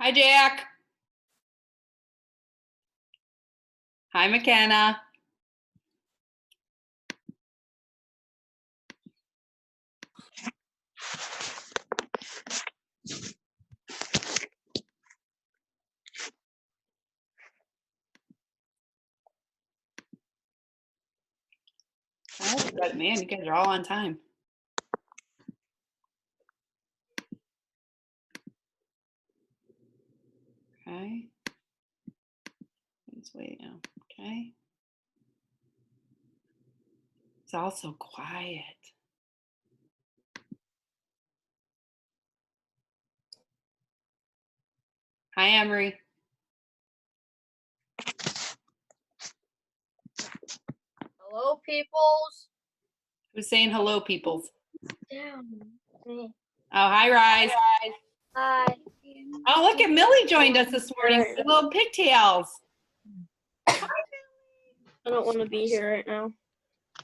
Hi, Jack. Hi, McKenna. Oh, but man, you guys are all on time. Okay. Let's wait now. Okay. It's all so quiet. Hi, Emery. Hello, peoples. Who's saying hello, peoples? Damn. Oh, hi, Rise. Hi. Oh, look at Millie joined us this morning with little pigtails. I don't want to be here right now.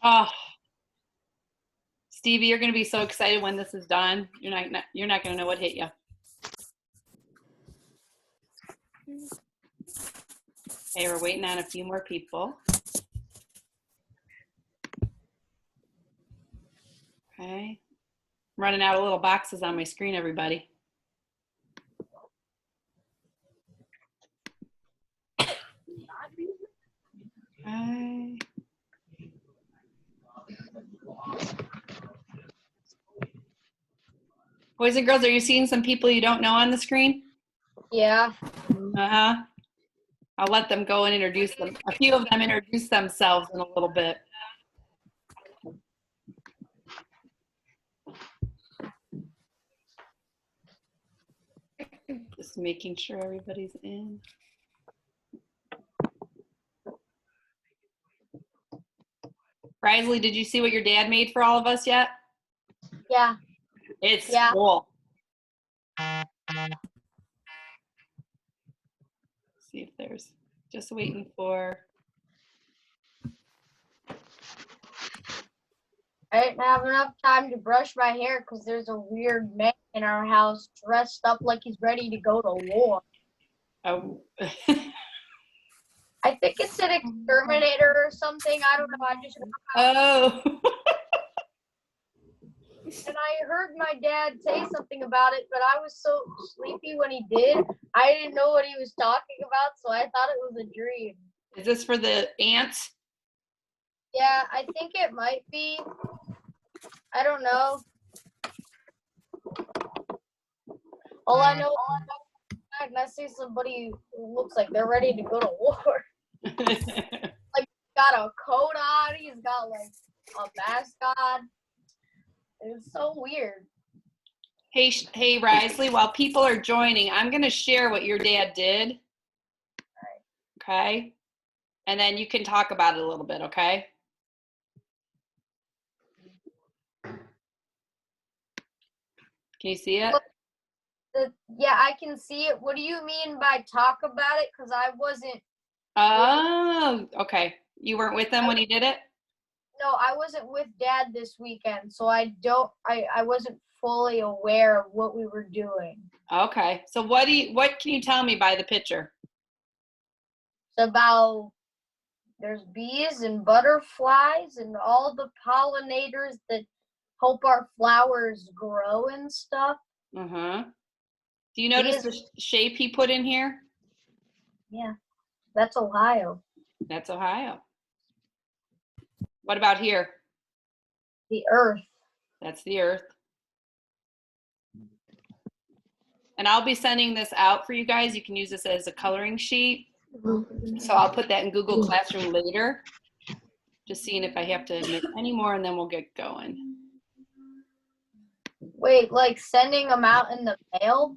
Oh, Stevie, you're going to be so excited when this is done. You're not going to know what hit you. Okay, we're waiting on a few more people. Okay. I'm running out of little boxes on my screen, everybody. Okay. Boys and girls, are you seeing some people you don't know on the screen? Yeah. Uh-huh. I'll let them go and introduce them. A few of them introduce themselves in a little bit. Just making sure everybody's in. Risley, did you see what your dad made for all of us yet? Yeah. It's cool. See if there's just waiting for. I didn't have enough time to brush my hair because there's a weird man in our house dressed up like he's ready to go to war. Oh. I think it's an exterminator or something. I don't know. I just. Oh. And I heard my dad say something about it, but I was so sleepy when he did. I didn't know what he was talking about, so I thought it was a dream. Is this for the ants? Yeah, I think it might be. I don't know. All I know is I see somebody who looks like they're ready to go to war. Like, got a coat on, he's got like a mask on. It's so weird. Hey, Risley, while people are joining, I'm going to share what your dad did. Okay? And then you can talk about it a little bit, okay? Can you see it? Yeah, I can see it. What do you mean by talk about it? Because I wasn't. Oh, okay. You weren't with them when he did it? No, I wasn't with Dad this weekend, so I wasn't fully aware of what we were doing. Okay. So what can you tell me by the picture? It's about there's bees and butterflies and all the pollinators that help our flowers grow and stuff. Uh-huh. Do you notice the shape he put in here? Yeah, that's Ohio. That's Ohio. What about here? The earth. That's the earth. And I'll be sending this out for you guys. You can use this as a coloring sheet. So I'll put that in Google Classroom later. Just seeing if I have to make any more, and then we'll get going. Wait, like sending them out in the mail?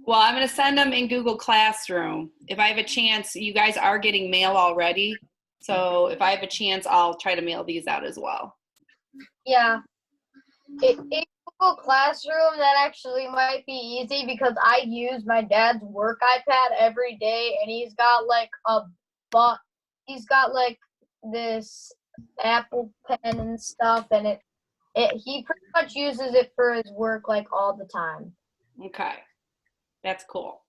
Well, I'm going to send them in Google Classroom. If I have a chance, you guys are getting mail already. So if I have a chance, I'll try to mail these out as well. Yeah. In Google Classroom, that actually might be easy because I use my dad's work iPad every day, and he's got like this Apple Pen and stuff, and he pretty much uses it for his work like all the time. Okay, that's cool.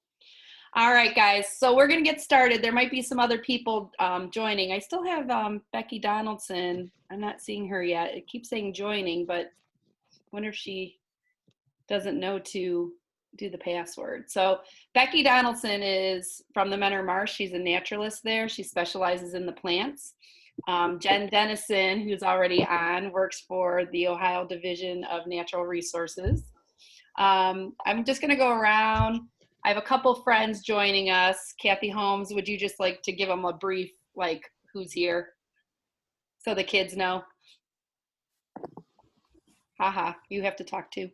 All right, guys. So we're going to get started. There might be some other people joining. I still have Becky Donaldson. I'm not seeing her yet. It keeps saying joining, but I wonder if she doesn't know to do the password. So Becky Donaldson is from the Mentor Marsh. She's a naturalist there. She specializes in the plants. Jen Dennison, who's already on, works for the Ohio Division of Natural Resources. I'm just going to go around. I have a couple friends joining us. Kathy Holmes, would you just like to give them a brief, like, who's here? So the kids know. Haha, you have to talk too.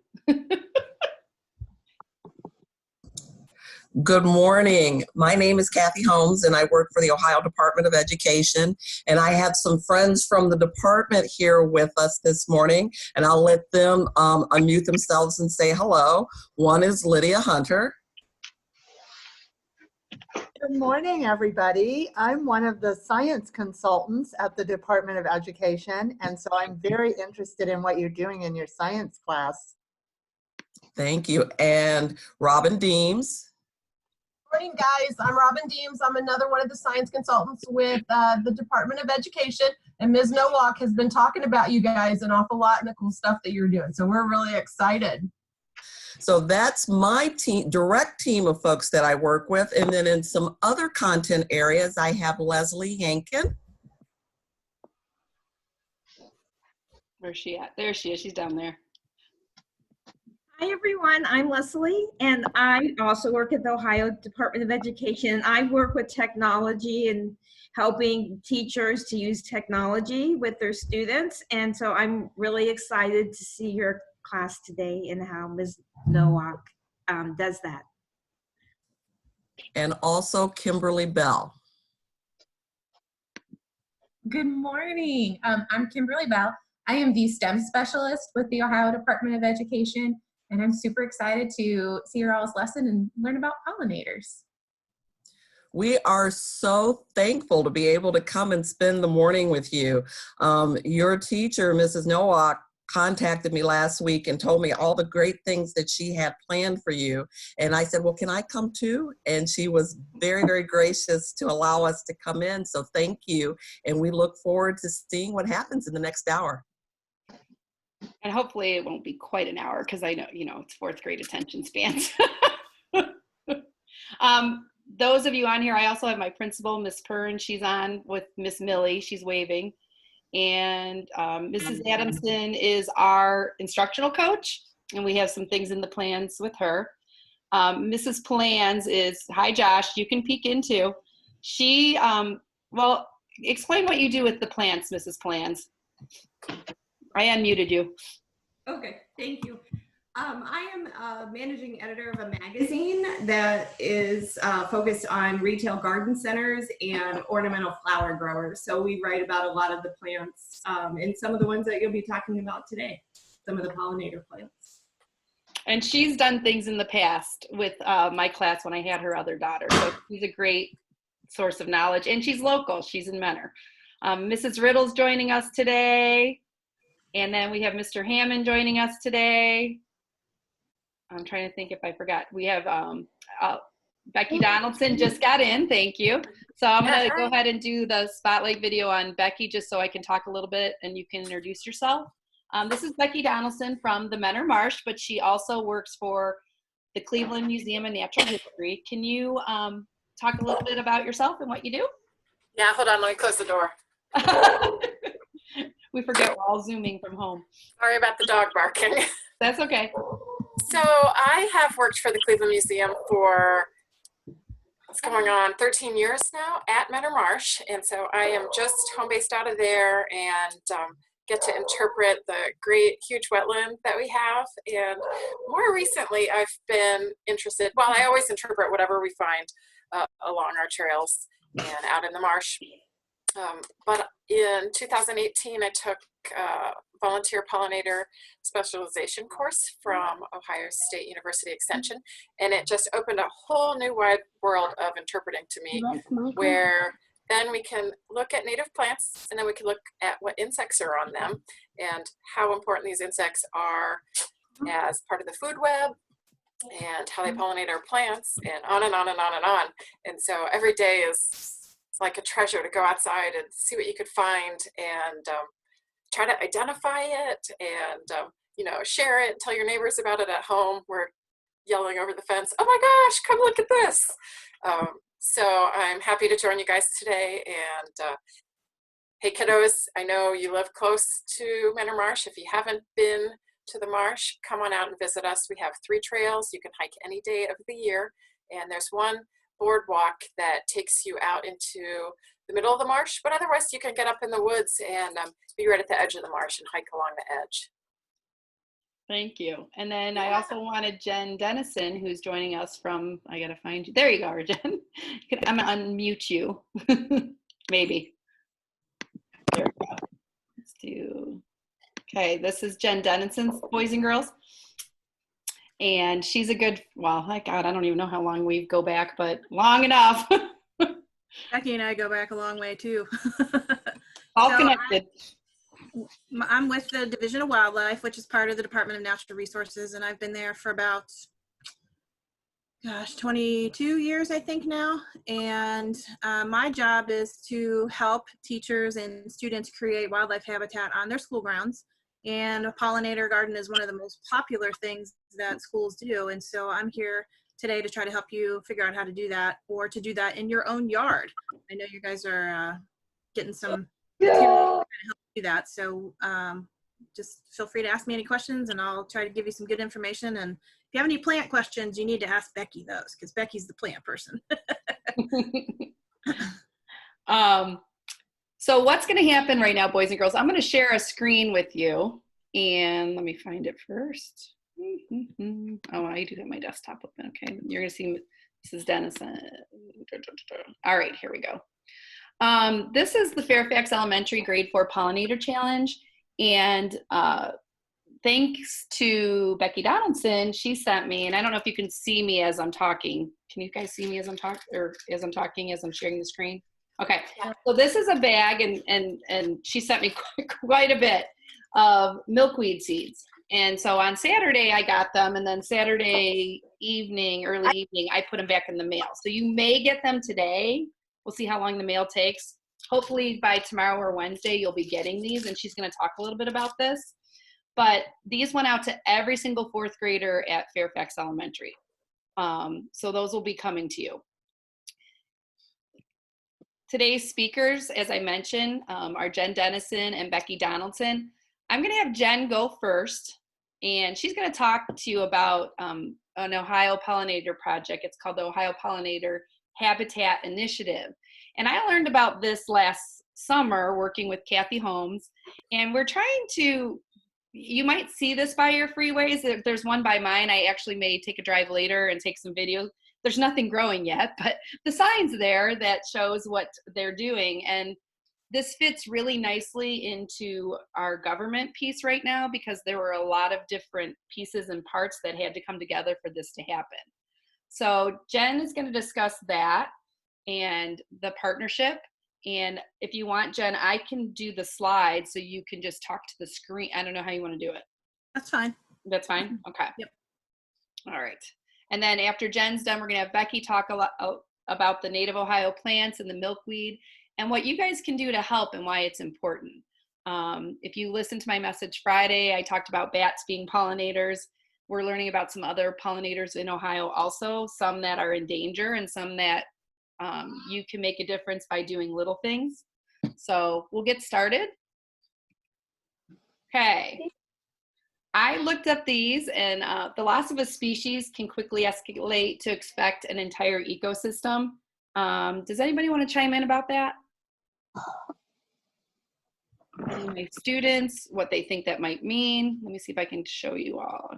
Good morning. My name is Kathy Holmes and I work for the Ohio Department of Education. And I have some friends from the department here with us this morning, and I'll let them unmute themselves and say hello. One is Lydia Hunter. Good morning, everybody. I'm one of the science consultants at the Department of Education, and so I'm very interested in what you're doing in your science class. Thank you. And Robin Deems. Morning, guys. I'm Robin Deems. I'm another one of the science consultants with the Department of Education, and Ms. Nowak has been talking about you guys an awful lot and the cool stuff that you're doing, so we're really excited. So that's my team, direct team of folks that I work with. And then in some other content areas, I have Leslie Hankin. Where's she at? There she is. She's down there. Hi everyone, I'm Leslie, and I also work at the Ohio Department of Education. I work with technology and helping teachers to use technology with their students, and so I'm really excited to see your class today and how Ms. Nowak does that. And also Kimberly Bell. Good morning. I'm Kimberly Bell. I am the STEM specialist with the Ohio Department of Education, and I'm super excited to see your all's lesson and learn about pollinators. We are so thankful to be able to come and spend the morning with you. Your teacher, Mrs. Nowak, contacted me last week and told me all the great things that she had planned for you. And I said, well, can I come too? And she was very, very gracious to allow us to come in. So thank you. And we look forward to seeing what happens in the next hour. And hopefully it won't be quite an hour because I know, it's fourth grade attention spans. Those of you on here, I also have my principal, Miss Pern. She's on with Miss Millie. She's waving. And Mrs. Adamson is our instructional coach, and we have some things in the plans with her. Mrs. Plans is, hi Josh, you can peek into. She, well, explain what you do with the plants, Mrs. Plans. I unmuted you. Okay, thank you. I am a managing editor of a magazine that is focused on retail garden centers and ornamental flower growers. So we write about a lot of the plants and some of the ones that you'll be talking about today, some of the pollinator plants. And she's done things in the past with my class when I had her other daughter. So she's a great source of knowledge, and she's local. She's in Mentor. Mrs. Riddle's joining us today. And then we have Mr. Hammond joining us today. I'm trying to think if I forgot. We have Becky Donaldson just got in, thank you. So I'm gonna go ahead and do the spotlight video on Becky just so I can talk a little bit and you can introduce yourself. This is Becky Donaldson from the Mentor Marsh, but she also works for the Cleveland Museum of Natural History. Can you talk a little bit about yourself and what you do? Yeah, hold on, let me close the door. We forget we're all Zooming from home. Sorry about the dog barking. That's okay. So I have worked for the Cleveland Museum for, what's going on, 13 years now at Mentor Marsh. And so I am just home based out of there and get to interpret the great, huge wetland that we have. And more recently, I've been interested, well, I always interpret whatever we find along our trails and out in the marsh. But in 2018, I took a volunteer pollinator specialization course from Ohio State University Extension, and it just opened a whole new wide world of interpreting to me, where then we can look at native plants, and then we can look at what insects are on them and how important these insects are as part of the food web and how they pollinate our plants, and on and on and on and on. And so every day is like a treasure to go outside and see what you could find, and try to identify it, and you know, share it, tell your neighbors about it at home. We're yelling over the fence, oh my gosh, come look at this. So I'm happy to join you guys today. And hey kiddos, I know you live close to Manor Marsh. If you haven't been to the marsh, come on out and visit us. We have 3 trails. You can hike any day of the year. And there's one boardwalk that takes you out into the middle of the marsh, but otherwise you can get up in the woods and be right at the edge of the marsh and hike along the edge. Thank you. And then I also wanted Jen Dennison, who's joining us from, I gotta find you. There you go, Jen. I'm gonna unmute you. Maybe. There we go. Let's do, okay, this is Jen Dennison's Boys and Girls. And she's a good, well, my God, I don't even know how long we go back, but long enough. Becky and I go back a long way too. All connected. I'm with the Division of Wildlife, which is part of the Department of Natural Resources, and I've been there for about, gosh, 22 years, I think now. And my job is to help teachers and students create wildlife habitat on their school grounds. And a pollinator garden is one of the most popular things that schools do. And so I'm here today to try to help you figure out how to do that, or to do that in your own yard. I know you guys are getting some material to help do that. So just feel free to ask me any questions and I'll try to give you some good information. And if you have any plant questions, you need to ask Becky those, because Becky's the plant person. So what's going to happen right now, boys and girls, I'm going to share a screen with you, and let me find it first. Oh, I do have my desktop open. Okay, you're going to see Mrs. Dennison. All right, here we go. This is the Fairfax Elementary Grade 4 Pollinator Challenge, and thanks to Becky Donaldson, she sent me, and I don't know if you can see me as I'm talking. Can you guys see me as I'm talking, or as I'm talking, as I'm sharing the screen? Okay, yeah. So this is a bag, and she sent me quite a bit of milkweed seeds. And so on Saturday I got them, and then Saturday evening, early evening, I put them back in the mail. So you may get them today. We'll see how long the mail takes. Hopefully by tomorrow or Wednesday, you'll be getting these, and she's going to talk a little bit about this. But these went out to every single 4th grader at Fairfax Elementary. So those will be coming to you. Today's speakers, as I mentioned, are Jen Dennison and Becky Donaldson. I'm going to have Jen go first, and she's going to talk to you about an Ohio pollinator project. It's called the Ohio Pollinator Habitat Initiative. And I learned about this last summer working with Kathy Holmes, and we're trying to, you might see this by your freeways. There's one by mine. I actually may take a drive later and take some videos. There's nothing growing yet, but the sign's there that shows what they're doing. And this fits really nicely into our government piece right now, because there were a lot of different pieces and parts that had to come together for this to happen. So Jen is going to discuss that and the partnership. And if you want, Jen, I can do the slides so you can just talk to the screen. I don't know how you want to do it. That's fine. That's fine? Okay. Yep. All right. And then after Jen's done, we're going to have Becky talk a lot about the native Ohio plants and the milkweed and what you guys can do to help and why it's important. If you listen to my message Friday, I talked about bats being pollinators. We're learning about some other pollinators in Ohio also, some that are in danger and some that you can make a difference by doing little things. So we'll get started. Okay. I looked up these, and the loss of a species can quickly escalate to affect an entire ecosystem. Does anybody want to chime in about that? My students, what they think that might mean. Let me see if I can show you all.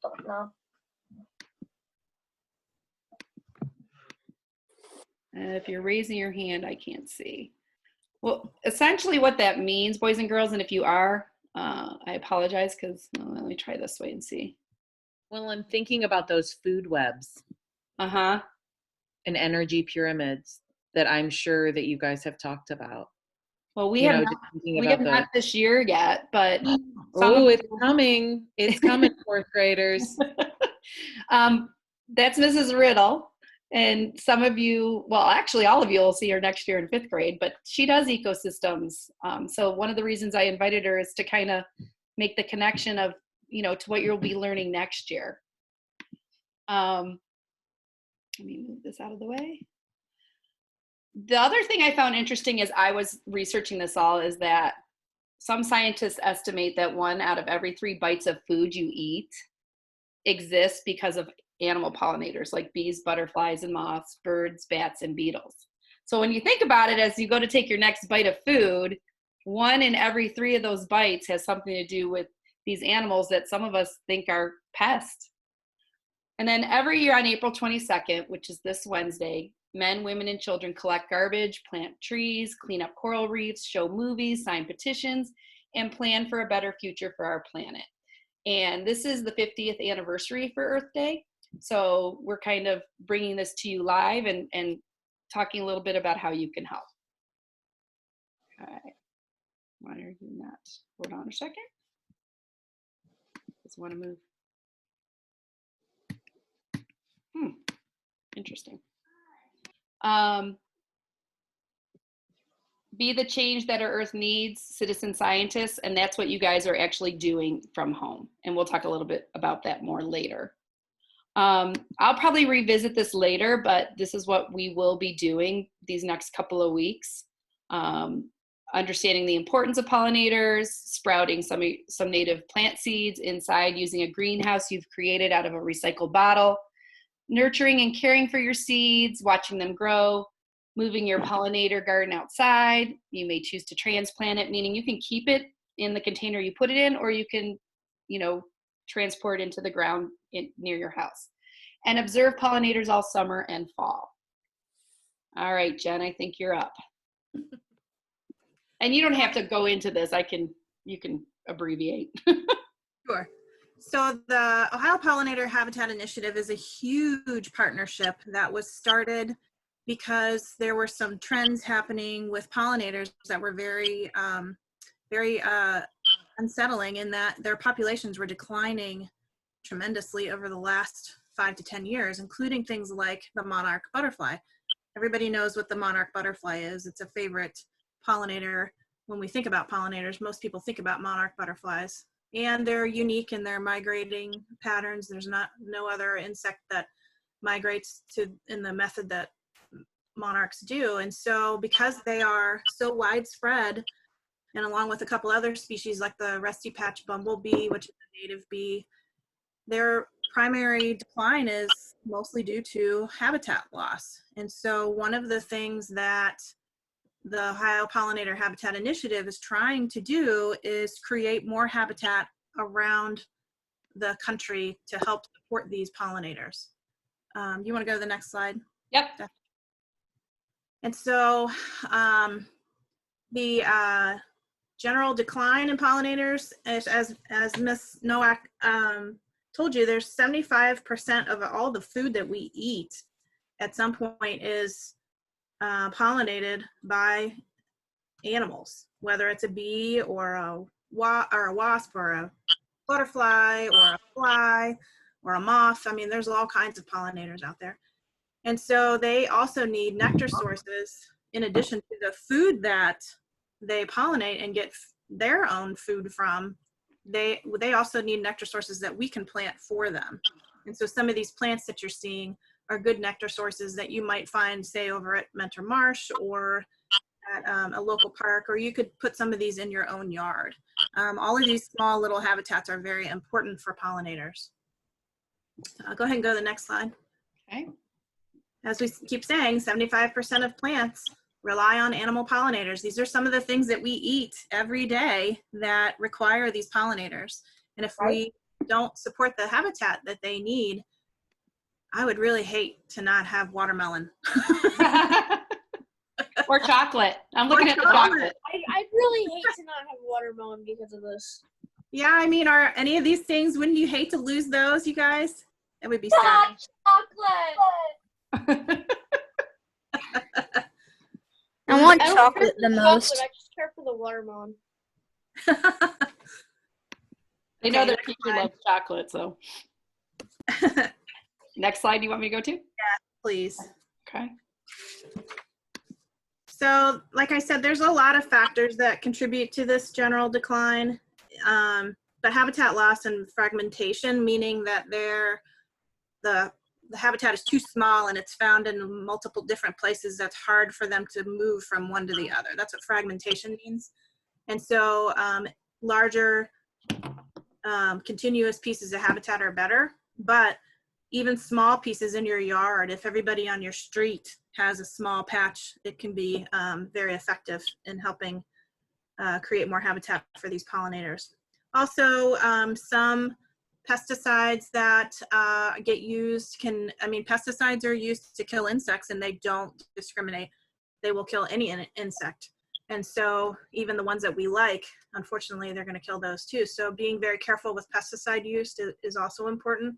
Don't know. If you're raising your hand, I can't see. Well, essentially what that means, boys and girls, and if you are, I apologize, because let me try this way and see. Well, I'm thinking about those food webs. And energy pyramids that I'm sure that you guys have talked about. Well, we have not this year yet, but oh, it's coming. It's coming, 4th graders. That's Mrs. Riddle. And some of you, well, actually all of you will see her next year in 5th grade, but she does ecosystems. So one of the reasons I invited her is to kind of make the connection of, to what you'll be learning next year. Let me move this out of the way. The other thing I found interesting as I was researching this all is that some scientists estimate that 1 out of every 3 bites of food you eat exists because of animal pollinators like bees, butterflies, and moths, birds, bats, and beetles. So when you think about it, as you go to take your next bite of food, 1 in every 3 of those bites has something to do with these animals that some of us think are pests. And then every year on April 22nd, which is this Wednesday, men, women, and children collect garbage, plant trees, clean up coral reefs, show movies, sign petitions, and plan for a better future for our planet. And this is the 50th anniversary for Earth Day. So we're kind of bringing this to you live and talking a little bit about how you can help. Okay. Why are you not? Hold on a second. Just want to move. Interesting. Be the change that our Earth needs, citizen scientists, and that's what you guys are actually doing from home. And we'll talk a little bit about that more later. I'll probably revisit this later, but this is what we will be doing these next couple of weeks. Understanding the importance of pollinators, sprouting some native plant seeds inside using a greenhouse you've created out of a recycled bottle, nurturing and caring for your seeds, watching them grow, moving your pollinator garden outside. You may choose to transplant it, meaning you can keep it in the container you put it in, or you can, transport it into the ground near your house. And observe pollinators all summer and fall. All right, Jen, I think you're up. And you don't have to go into this. You can abbreviate. Sure. So the Ohio Pollinator Habitat Initiative is a huge partnership that was started because there were some trends happening with pollinators that were very unsettling, in that their populations were declining tremendously over the last 5 to 10 years, including things like the monarch butterfly. Everybody knows what the monarch butterfly is. It's a favorite pollinator. When we think about pollinators, most people think about monarch butterflies, and they're unique in their migrating patterns. There's no other insect that migrates in the method that monarchs do. And so because they are so widespread, and along with a couple other species like the rusty patch bumblebee, which is a native bee, their primary decline is mostly due to habitat loss. And so one of the things that the Ohio Pollinator Habitat Initiative is trying to do is create more habitat around the country to help support these pollinators. You want to go to the next slide? Yep. And so the general decline in pollinators, as Ms. Nowak told you, there's 75% of all the food that we eat at some point is pollinated by animals, whether it's a bee or a wasp or a butterfly or a fly or a moth. I mean, there's all kinds of pollinators out there. And so they also need nectar sources in addition to the food that they pollinate and get their own food from. They also need nectar sources that we can plant for them. And so some of these plants that you're seeing are good nectar sources that you might find, say, over at Mentor Marsh or at a local park, or you could put some of these in your own yard. All of these small little habitats are very important for pollinators. Go ahead and go to the next slide. Okay. As we keep saying, 75% of plants rely on animal pollinators. These are some of the things that we eat every day that require these pollinators. And if we don't support the habitat that they need, I would really hate to not have watermelon. Or chocolate. I'm looking at the chocolate. I really hate to not have watermelon because of this. Yeah, I mean, are any of these things, wouldn't you hate to lose those, you guys? It would be sad. Chocolate! I want I don't chocolate care for the chocolate, most. I just care for the watermelon. They know Okay, their next teacher slide. loves chocolate, so. Next slide, you want me to go to? Please. Okay. So, like I said, there's a lot of factors that contribute to this general decline. But habitat loss and fragmentation, meaning that the habitat is too small and it's found in multiple different places, that's hard for them to move from one to the other. That's what fragmentation means. And so larger continuous pieces of habitat are better, but even small pieces in your yard, if everybody on your street has a small patch, it can be very effective in helping create more habitat for these pollinators. Also, some pesticides that get used pesticides are used to kill insects and they don't discriminate. They will kill any insect. And so even the ones that we like, unfortunately, they're going to kill those too. So being very careful with pesticide use is also important.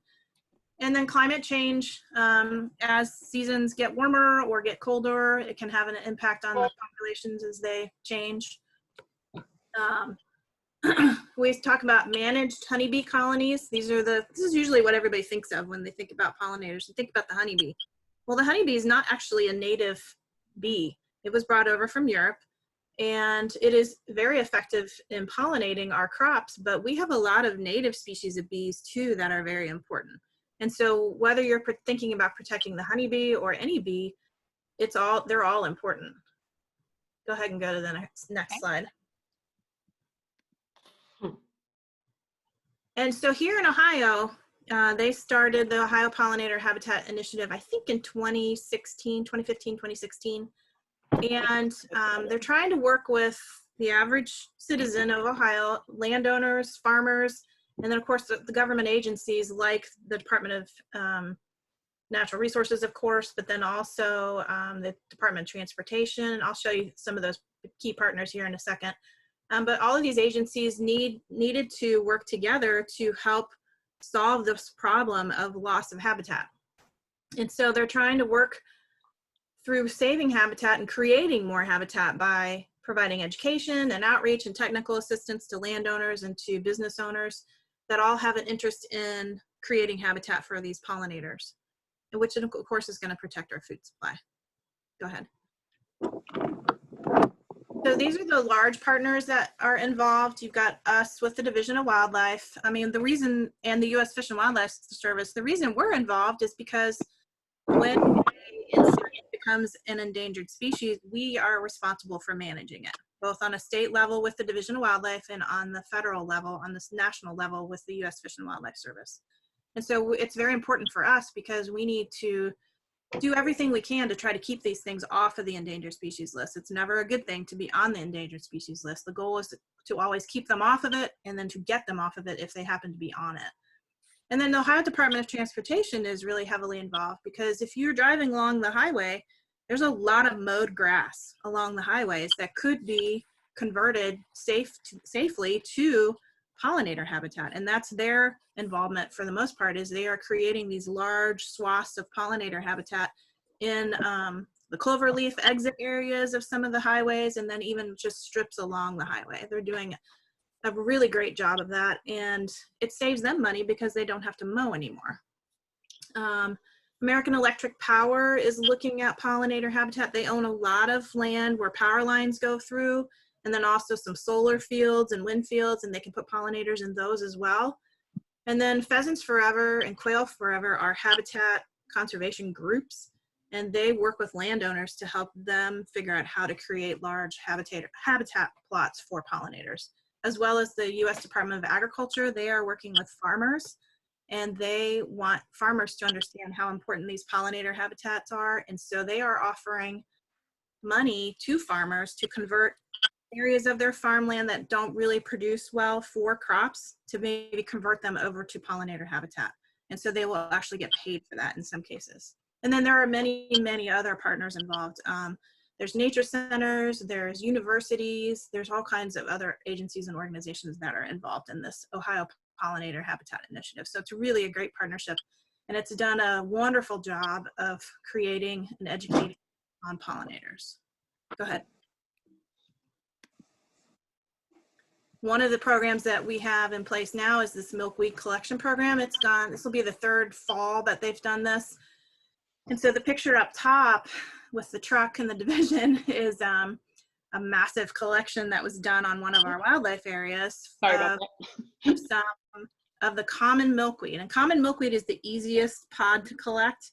And then climate change, as seasons get warmer or get colder, it can have an impact on the populations as they change. We talk about managed honeybee colonies. This is usually what everybody thinks of when they think about pollinators. They think about the honeybee. Well, the honeybee is not actually a native bee. It was brought over from Europe, and it is very effective in pollinating our crops, but we have a lot of native species of bees too that are very important. And so whether you're thinking about protecting the honeybee or any bee, they're all important. Go ahead and go to the next slide. And so here in Ohio, they started the Ohio Pollinator Habitat Initiative, I think in 2015, 2016. And they're trying to work with the average citizen of Ohio, landowners, farmers, and then of course the government agencies like the Department of Natural Resources, of course, but then also the Department of Transportation. I'll show you some of those key partners here in a second. But all of these agencies needed to work together to help solve this problem of loss of habitat. And so they're trying to work through saving habitat and creating more habitat by providing education and outreach and technical assistance to landowners and to business owners that all have an interest in creating habitat for these pollinators, which of course is going to protect our food supply. Go ahead. So these are the large partners that are involved. You've got us with the Division of Wildlife. I mean, the reason, and the U.S. Fish and Wildlife Service, the reason we're involved is because when an insect becomes an endangered species, we are responsible for managing it, both on a state level with the Division of Wildlife and on the federal level, on this national level with the U.S. Fish and Wildlife Service. And so it's very important for us because we need to do everything we can to try to keep these things off of the endangered species list. It's never a good thing to be on the endangered species list. The goal is to always keep them off of it and then to get them off of it if they happen to be on it. And then the Ohio Department of Transportation is really heavily involved because if you're driving along the highway, there's a lot of mowed grass along the highways that could be converted safely to pollinator habitat. And that's their involvement for the most part, is they are creating these large swaths of pollinator habitat in the cloverleaf exit areas of some of the highways, and then even just strips along the highway. They're doing a really great job of that, and it saves them money because they don't have to mow anymore. American Electric Power is looking at pollinator habitat. They own a lot of land where power lines go through, and then also some solar fields and wind fields, and they can put pollinators in those as well. And then Pheasants Forever and Quail Forever are habitat conservation groups, and they work with landowners to help them figure out how to create large habitat plots for pollinators, as well as the U.S. Department of Agriculture. They are working with farmers, and they want farmers to understand how important these pollinator habitats are. And so they are offering money to farmers to convert areas of their farmland that don't really produce well for crops to maybe convert them over to pollinator habitat. And so they will actually get paid for that in some cases. And then there are many, many other partners involved. There's nature centers, there's universities, there's all kinds of other agencies and organizations that are involved in this Ohio Pollinator Habitat Initiative. So it's really a great partnership, and it's done a wonderful job of creating and educating on pollinators. Go ahead. one of the programs that we have in place now is this milkweed collection program. This will be the 3rd fall that they've done this. And so the picture up top with the truck and the division is a massive collection that was done on one of our wildlife areas. Sorry about that. Some of the common milkweed. And common milkweed is the easiest pod to collect.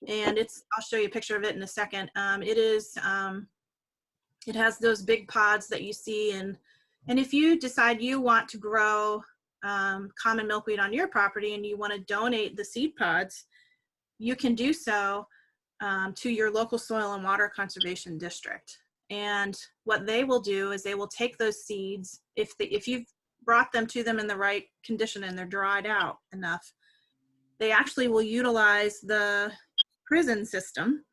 And I'll show you a picture of it in a second. It has those big pods that you see. And if you decide you want to grow common milkweed on your property and you want to donate the seed pods, you can do so to your local soil and water conservation district. And what they will do is they will take those seeds, if you've brought them to them in the right condition and they're dried out enough, they actually will utilize the prison system.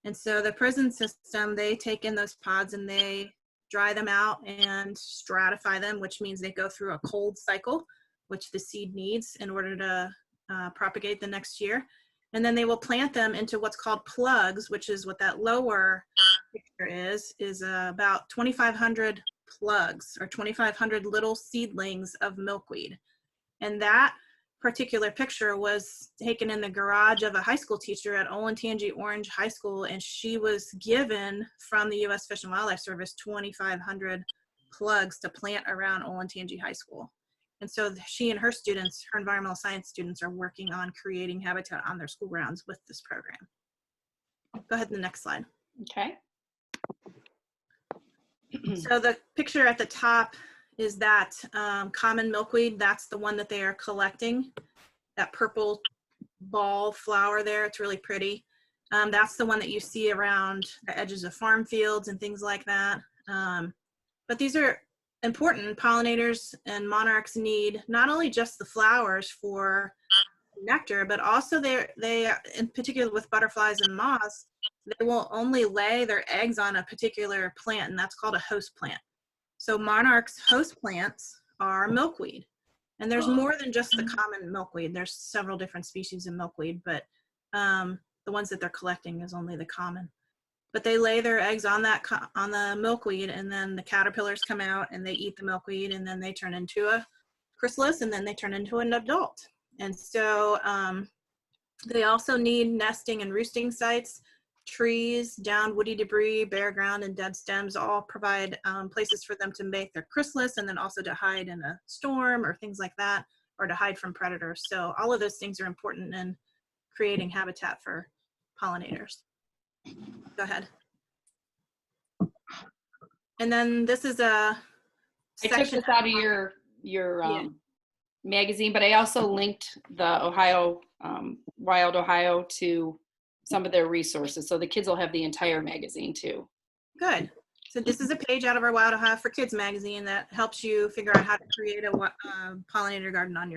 And so the prison system, they take in those pods and they dry them out and stratify them, which means they go through a cold cycle, which the seed needs in order to propagate the next year. And then they will plant them into what's called plugs, which is what that lower picture is about 2,500 plugs or 2,500 little seedlings of milkweed. And that particular picture was taken in the garage of a high school teacher at Olentangy Orange High School, and she was given from the U.S. Fish and Wildlife Service 2,500 plugs to plant around Olentangy High School. And so she and her students, her environmental science students, are working on creating habitat on their school grounds with this program. Go ahead to the next slide. Okay. So the picture at the top is that common milkweed. That's the one that they are collecting. That purple ball flower there, it's really pretty. That's the one that you see around the edges of farm fields and things like that. But these are important. Pollinators and monarchs need not only just the flowers for nectar, but also they in particular with butterflies and moths, they will only lay their eggs on a particular plant, and that's called a host plant. So monarchs' host plants are milkweed. And there's more than just the common milkweed. There's several different species of milkweed, but the ones that they're collecting is only the common. But they lay their eggs on the milkweed, and then the caterpillars come out and they eat the milkweed, and then they turn into a chrysalis, and then they turn into an adult. And so they also need nesting and roosting sites. Trees, down woody debris, bare ground, and dead stems all provide places for them to make their chrysalis, and then also to hide in a storm or things like that, or to hide from predators. So all of those things are important in creating habitat for pollinators. Go ahead. And then this is a section. I took this out of your magazine, but I also linked the Ohio, Wild Ohio to some of their resources. So the kids will have the entire magazine too. Good. So this is a page out of our Wild Ohio for Kids magazine that helps you figure out how to create a pollinator garden on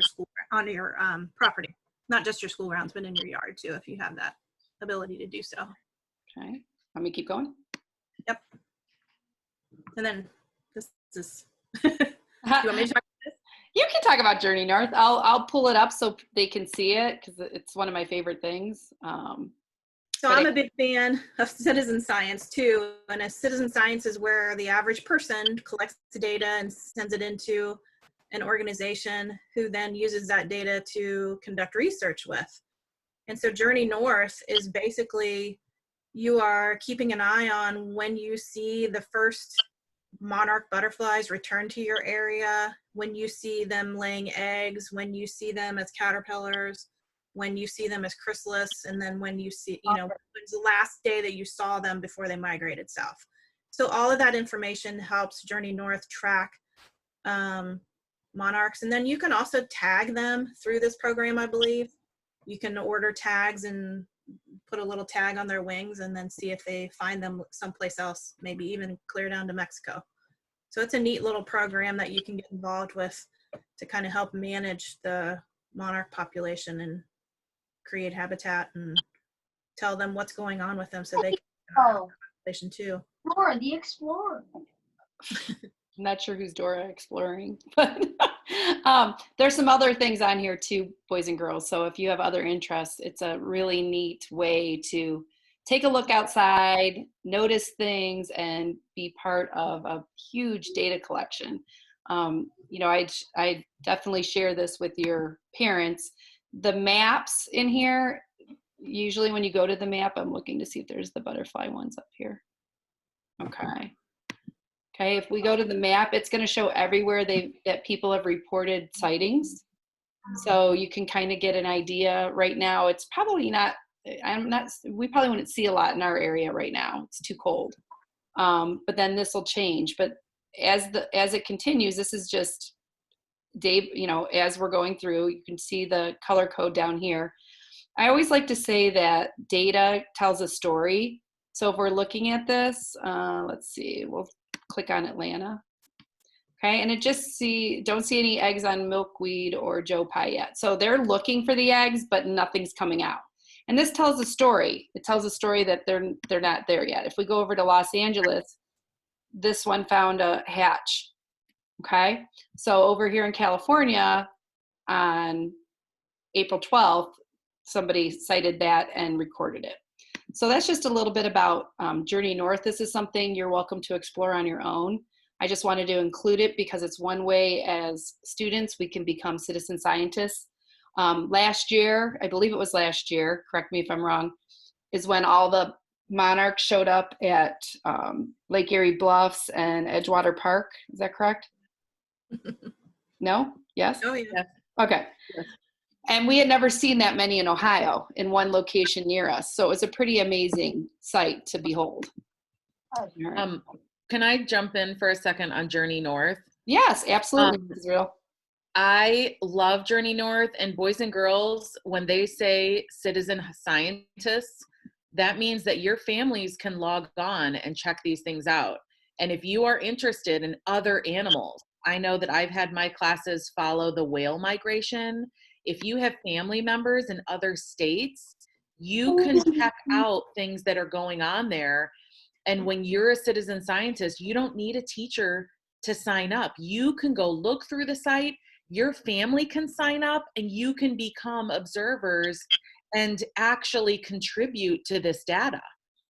your property. Not just your school grounds, but in your yard too, if you have that ability to do so. Okay, let me keep going. Yep. And then this is, do you want me to talk about this? You can talk about Journey North. I'll pull it up so they can see it because it's one of my favorite things. So I'm a big fan of citizen science too. And a citizen science is where the average person collects the data and sends it into an organization who then uses that data to conduct research with. And so Journey North is basically, you are keeping an eye on when you see the first monarch butterflies return to your area, when you see them laying eggs, when you see them as caterpillars, when you see them as chrysalis, and then when you see, when's the last day that you saw them before they migrated south. So all of that information helps Journey North track monarchs. And then you can also tag them through this program, I believe. You can order tags and put a little tag on their wings and then see if they find them someplace else, maybe even clear down to Mexico. So it's a neat little program that you can get involved with to kind of help manage the monarch population and create habitat and tell them what's going on with them so they can population too. Dora the Explorer. I'm not sure who's Dora exploring, but there's some other things on here too, boys and girls. So if you have other interests, it's a really neat way to take a look outside, notice things, and be part of a huge data collection. You know, I definitely share this with your parents. The maps in here, usually when you go to the map, I'm looking to see if there's the butterfly ones up here. Okay. Okay, if we go to the map, it's going to show everywhere that people have reported sightings. So you can kind of get an idea. Right now, it's probably not, we probably wouldn't see a lot in our area right now. It's too cold. But then this will change. But as it continues, this is just Dave, you know, as we're going through, you can see the color code down here. I always like to say that data tells a story. So if we're looking at this, let's see, we'll click on Atlanta. Okay, and don't see any eggs on milkweed or Joe Pye yet. So they're looking for the eggs, but nothing's coming out. And this tells a story. It tells a story that they're not there yet. If we go over to Los Angeles, this one found a hatch. Okay, so over here in California on April 12th, somebody cited that and recorded it. So that's just a little bit about Journey North. This is something you're welcome to explore on your own. I just wanted to include it because it's one way as students we can become citizen scientists. Last year, I believe it was last year, correct me if I'm wrong, is when all the monarchs showed up at Lake Erie Bluffs and Edgewater Park. Is that correct? No? Yes? Oh, yeah. Okay. Yes. And we had never seen that many in Ohio in one location near us. So it was a pretty amazing sight to behold. All right. Can I jump in for a second on Journey North? Yes, absolutely, Israel. I love Journey North, and boys and girls, when they say citizen scientists, that means that your families can log on and check these things out. And if you are interested in other animals, I know that I've had my classes follow the whale migration. If you have family members in other states, you can check out things that are going on there. And when you're a citizen scientist, you don't need a teacher to sign up. You can go look through the site, your family can sign up, and you can become observers and actually contribute to this data,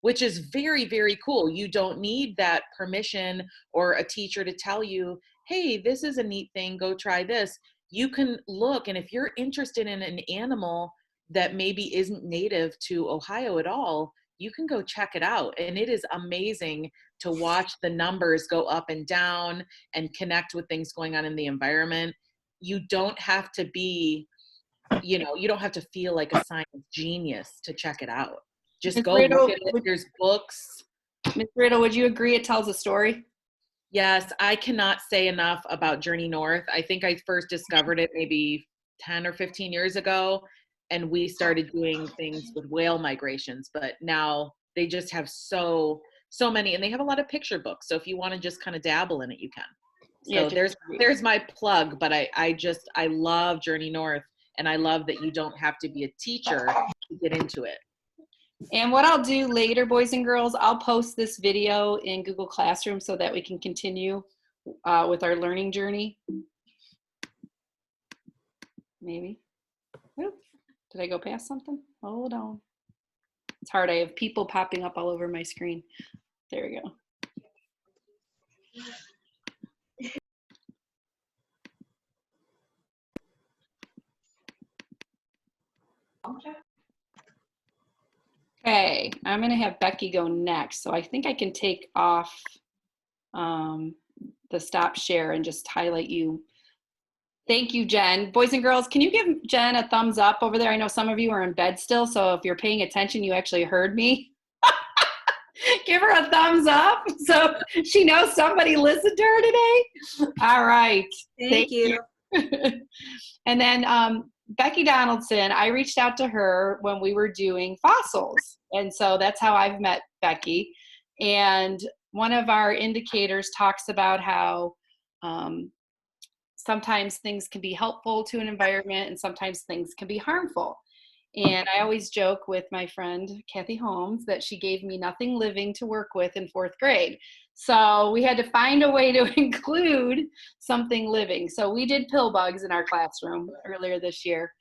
which is very, very cool. You don't need that permission or a teacher to tell you, hey, this is a neat thing, go try this. You can look, and if you're interested in an animal that maybe isn't native to Ohio at all, you can go check it out. And it is amazing to watch the numbers go up and down and connect with things going on in the environment. You don't have to be, you don't have to feel like a science genius to check it out. Just Ms. go Riddle, look at it. There's books. Ms. Riddle, would you agree it tells a story? Yes, I cannot say enough about Journey North. I think I first discovered it maybe 10 or 15 years ago, and we started doing things with whale migrations, but now they just have so many, and they have a lot of picture books. So if you want to just kind of dabble in it, you can. So Yeah, there's my plug, but I love Journey North, and I love that you don't have to be a teacher to get into it. And what I'll do later, boys and girls, I'll post this video in Google Classroom so that we can continue with our learning journey. Maybe. Oop, did I go past something? Hold on. It's hard. I have people popping up all over my screen. There we go. Okay, I'm going to have Becky go next. So I think I can take off the stop share and just highlight you. Thank you, Jen. Boys and girls, can you give Jen a thumbs up over there? I know some of you are in bed still, so if you're paying attention, you actually heard me. Give her a thumbs up so she knows somebody listened to her today. All right. Thank you. And then Becky Donaldson, I reached out to her when we were doing fossils. And so that's how I've met Becky. And one of our indicators talks about how sometimes things can be helpful to an environment and sometimes things can be harmful. And I always joke with my friend Kathy Holmes that she gave me nothing living to work with in 4th grade. So we had to find a way to include something living. So we did pill bugs in our classroom earlier this year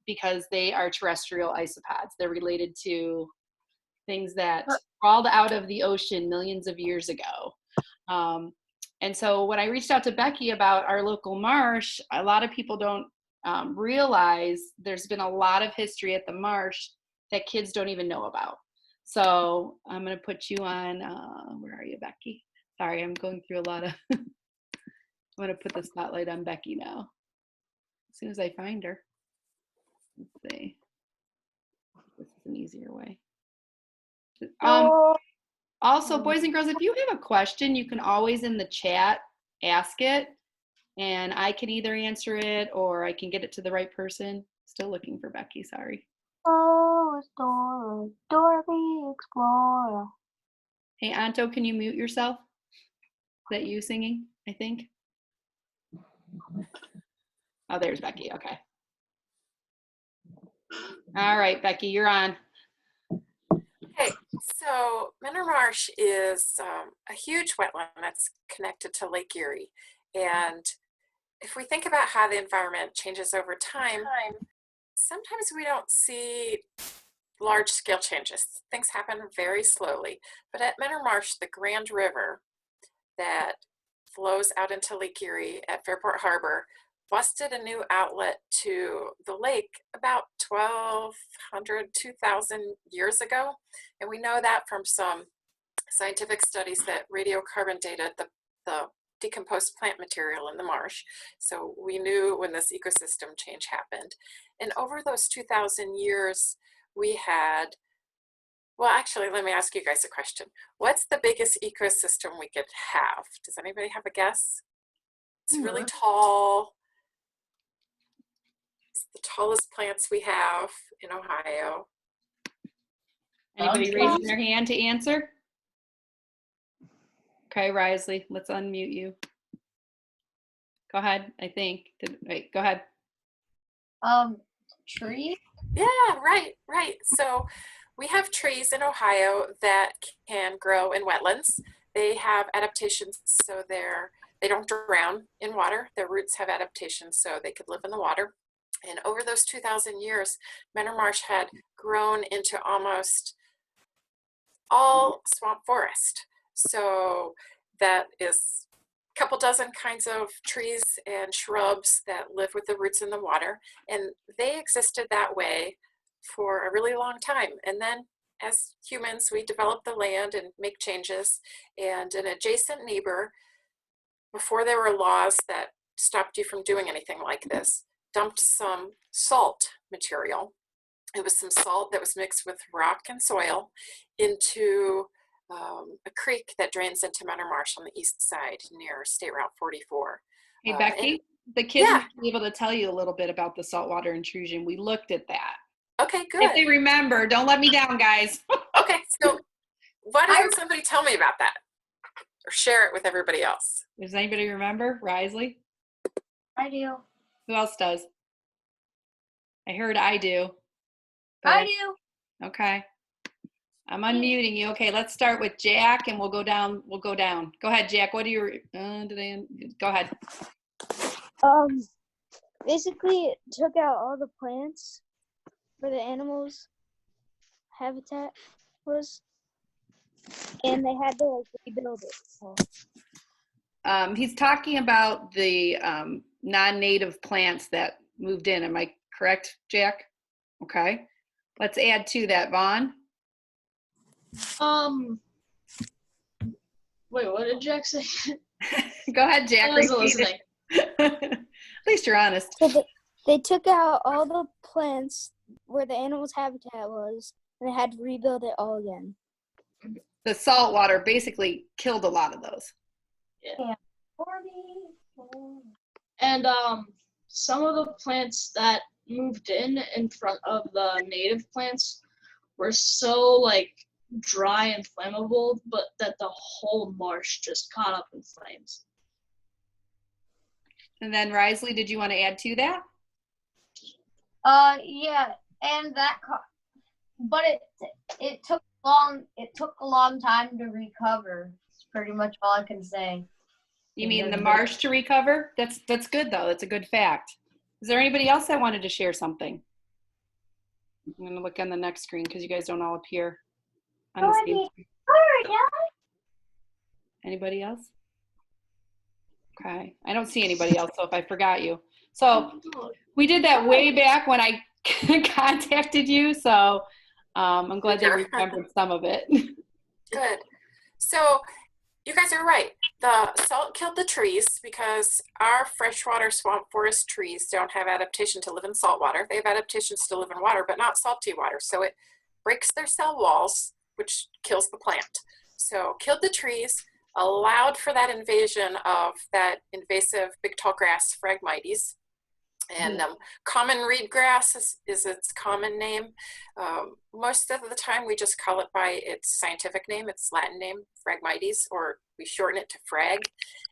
because they are terrestrial isopods. They're related to things that crawled out of the ocean millions of years ago. And so when I reached out to Becky about our local marsh, a lot of people don't realize there's been a lot of history at the marsh that kids don't even know about. So I'm going to put you on, where are you, Becky? Sorry, I'm going through a lot of, I'm going to put the spotlight on Becky now. As soon as I find her. Let's see. This is an easier way. Also, boys and girls, if you have a question, you can always in the chat ask it, and I can either answer it or I can get it to the right person. Still looking for Becky, sorry. Oh, it's Dora, Dora the Explorer. Hey, Anto, can you mute yourself? Is that you singing, I think? Oh, there's Becky, okay. All right, Becky, you're on. Okay, so Mentor Marsh is a huge wetland that's connected to Lake Erie. And if we think about how the environment changes over time, sometimes we don't see large scale changes. Things happen very slowly. But at Mentor Marsh, the Grand River that flows out into Lake Erie at Fairport Harbor busted a new outlet to the lake about 1,200, 2,000 years ago. And we know that from some scientific studies that radiocarbon dated the decomposed plant material in the marsh. So we knew when this ecosystem change happened. And over those 2,000 years, we had, well, actually, let me ask you guys a question. What's the biggest ecosystem we could have? Does anybody have a guess? It's really tall. It's the tallest plants we have in Ohio. Anybody raising their hand to answer? Okay, Risley, let's unmute you. Go ahead, I think. Wait, go ahead. Tree? Yeah, right. So we have trees in Ohio that can grow in wetlands. They have adaptations so they don't drown in water. Their roots have adaptations so they could live in the water. And over those 2,000 years, Mentor Marsh had grown into almost all swamp forest. So that is a couple dozen kinds of trees and shrubs that live with the roots in the water. And they existed that way for a really long time. And then as humans, we develop the land and make changes. And an adjacent neighbor, before there were laws that stopped you from doing anything like this, dumped some salt material. It was some salt that was mixed with rock and soil into a creek that drains into Mentor Marsh on the east side near State Route 44. Hey, Becky, the kids might be able to tell you a little bit about the saltwater intrusion. We looked at that. Okay, good. If they remember, don't let me down, guys. Okay, so why doesn't somebody tell me about that? Or share it with everybody else? Does anybody remember? Risley? I do. Who else does? I heard I do. I do. Okay. I'm unmuting you. Okay, let's start with Jack and we'll go down. Go ahead, Jack. What do you, go ahead. Basically it took out all the plants where the animals habitat was, and they had to like rebuild it. So. He's talking about the non-native plants that moved in. Am I correct, Jack? Okay. Let's add to that, Vaughn. Wait, what did Jack say? Go ahead, Jack. I wasn't listening. At least you're honest. So they took out all the plants where the animals' habitat was, and they had to rebuild it all again. The salt water basically killed a lot of those. Yeah. And some of the plants that moved in front of the native plants were so like dry and flammable, but that the whole marsh just caught up in flames. And then Risley, did you want to add to that? Yeah, and that, but it took a long time to recover. It's pretty much all I can say. You mean the marsh to recover? That's good though. That's a good fact. Is there anybody else that wanted to share something? I'm gonna look on the next screen because you guys don't all appear on the same screen. Anybody else? Okay, I don't see anybody else, so if I forgot you. So we did that way back when I contacted you, so I'm glad they remembered some of it. Good. So you guys are right. The salt killed the trees because our freshwater swamp forest trees don't have adaptation to live in salt water. They have adaptations to live in water, but not salty water. So it breaks their cell walls, which kills the plant. So killed the trees, allowed for that invasion of that invasive big tall grass, Phragmites. And common reed grass is its common name. Most of the time we just call it by its scientific name, its Latin name, Phragmites, or we shorten it to frag.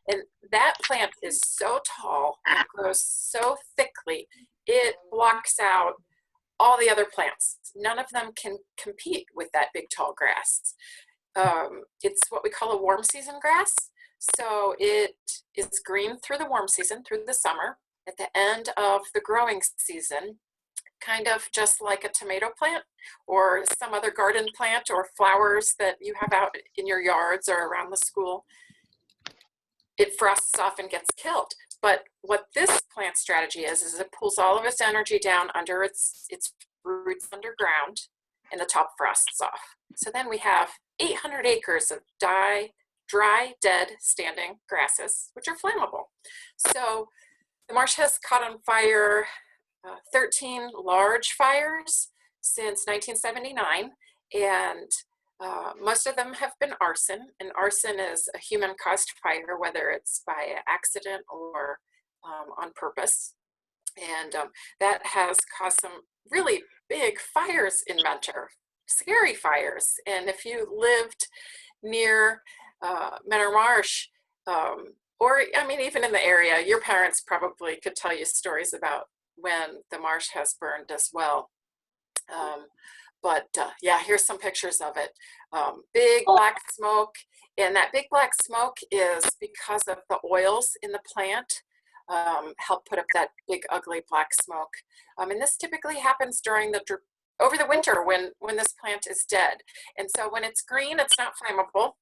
And that plant is so tall and grows so thickly, it blocks out all the other plants. None of them can compete with that big tall grass. It's what we call a warm season grass. So it is green through the warm season, through the summer. At the end of the growing season, kind of just like a tomato plant or some other garden plant or flowers that you have out in your yards or around the school, it frosts off and gets killed. But what this plant strategy is it pulls all of its energy down under its roots underground and the top frosts off. So then we have 800 acres of dry, dead, standing grasses, which are flammable. So the marsh has caught on fire 13 large fires since 1979, and most of them have been arson, and arson is a human-caused fire, whether it's by accident or on purpose. And that has caused some really big fires in Mentor, scary fires. And if you lived near Mentor Marsh, or I mean, even in the area, your parents probably could tell you stories about when the marsh has burned as well. Yeah, here's some pictures of it. Big black smoke, and that big black smoke is because of the oils in the plant help put up that big ugly black smoke. And this typically happens during over the winter when this plant is dead. And so when it's green, it's not flammable.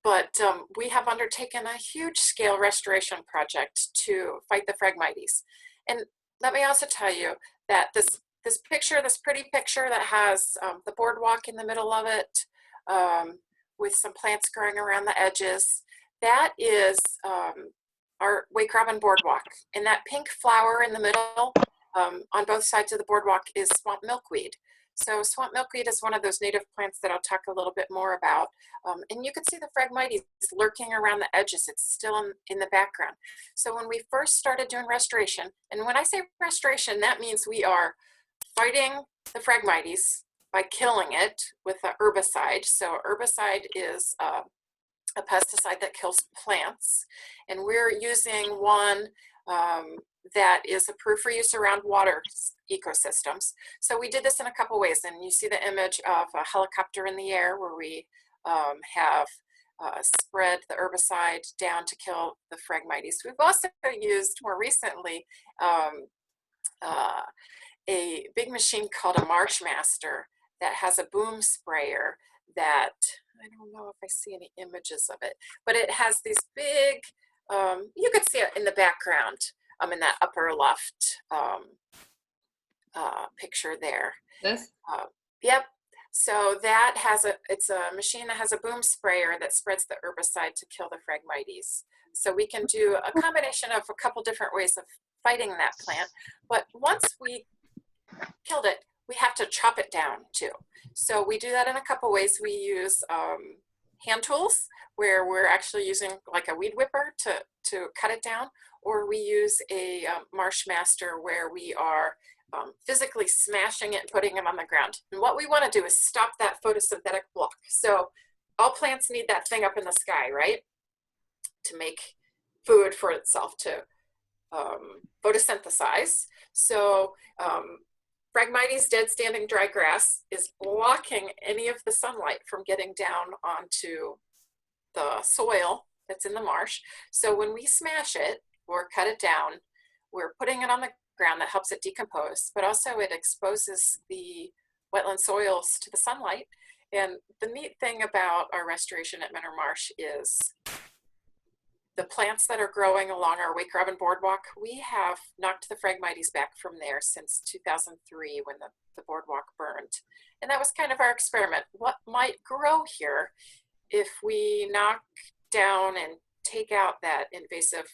But we have undertaken a huge scale restoration project to fight the Phragmites. And let me also tell you that this picture, this pretty picture that has the boardwalk in the middle of it with some plants growing around the edges, that is our Wake Robin boardwalk. And that pink flower in the middle on both sides of the boardwalk is swamp milkweed. So swamp milkweed is one of those native plants that I'll talk a little bit more about. And you can see the Phragmites lurking around the edges. It's still in the background. So when we first started doing restoration, and when I say restoration, that means we are fighting the Phragmites by killing it with a herbicide. So herbicide is a pesticide that kills plants. And we're using one that is approved for use around water ecosystems. So we did this in a couple ways, and you see the image of a helicopter in the air where we have spread the herbicide down to kill the Phragmites. We've also used more recently a big machine called a Marsh Master that has a boom sprayer that, I don't know if I see any images of it, but it has these big, you could see it in the background, in that upper left picture there. This? Yep. So that has it's a machine that has a boom sprayer that spreads the herbicide to kill the Phragmites. So we can do a combination of a couple different ways of fighting that plant. But once we killed it, we have to chop it down too. So we do that in a couple ways. We use hand tools where we're actually using like a weed whipper to cut it down, or we use a Marsh Master where we are physically smashing it and putting it on the ground. And what we want to do is stop that photosynthetic block. So all plants need that thing up in the sky, right? To make food for itself, to photosynthesize. So Phragmites dead standing dry grass is blocking any of the sunlight from getting down onto the soil that's in the marsh. So when we smash it or cut it down, we're putting it on the ground. That helps it decompose, but also it exposes the wetland soils to the sunlight. And the neat thing about our restoration at Mentor Marsh is the plants that are growing along our Wake Robin Boardwalk, we have knocked the Phragmites back from there since 2003 when the boardwalk burned. And that was kind of our experiment. What might grow here if we knock down and take out that invasive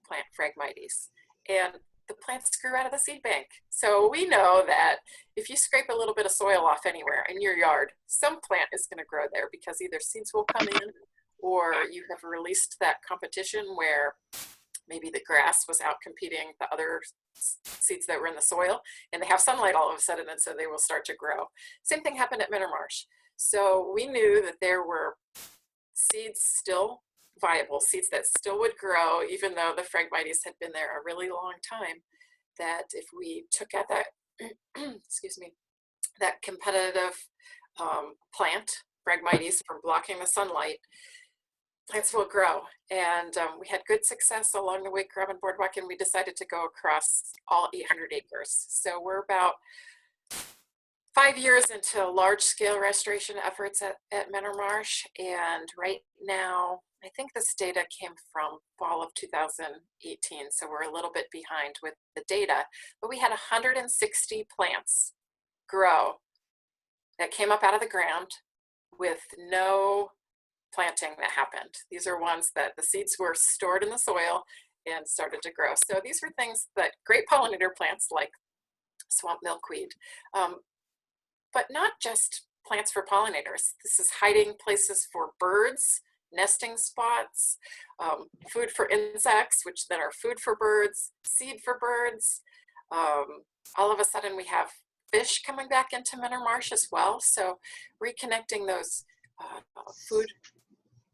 plant Phragmites? And the plants grew out of the seed bank. So we know that if you scrape a little bit of soil off anywhere in your yard, some plant is going to grow there because either seeds will come in, or you have released that competition where maybe the grass was out competing the other seeds that were in the soil, and they have sunlight all of a sudden, and so they will start to grow. Same thing happened at Mentor Marsh. So we knew that there were seeds still viable, seeds that still would grow, even though the Phragmites had been there a really long time, that if we took out that, excuse me, that competitive plant, Phragmites, from blocking the sunlight, plants will grow. And we had good success along the Wake Robin Boardwalk, and we decided to go across all 800 acres. So we're about 5 years into large-scale restoration efforts at Mentor Marsh, and right now, I think this data came from fall of 2018, so we're a little bit behind with the data, but we had 160 plants grow that came up out of the ground with no planting that happened. These are ones that the seeds were stored in the soil and started to grow. So these were things that great pollinator plants like swamp milkweed, but not just plants for pollinators. This is hiding places for birds, nesting spots, food for insects, which then are food for birds, seed for birds. All of a sudden we have fish coming back into Mentor Marsh as well. So reconnecting those food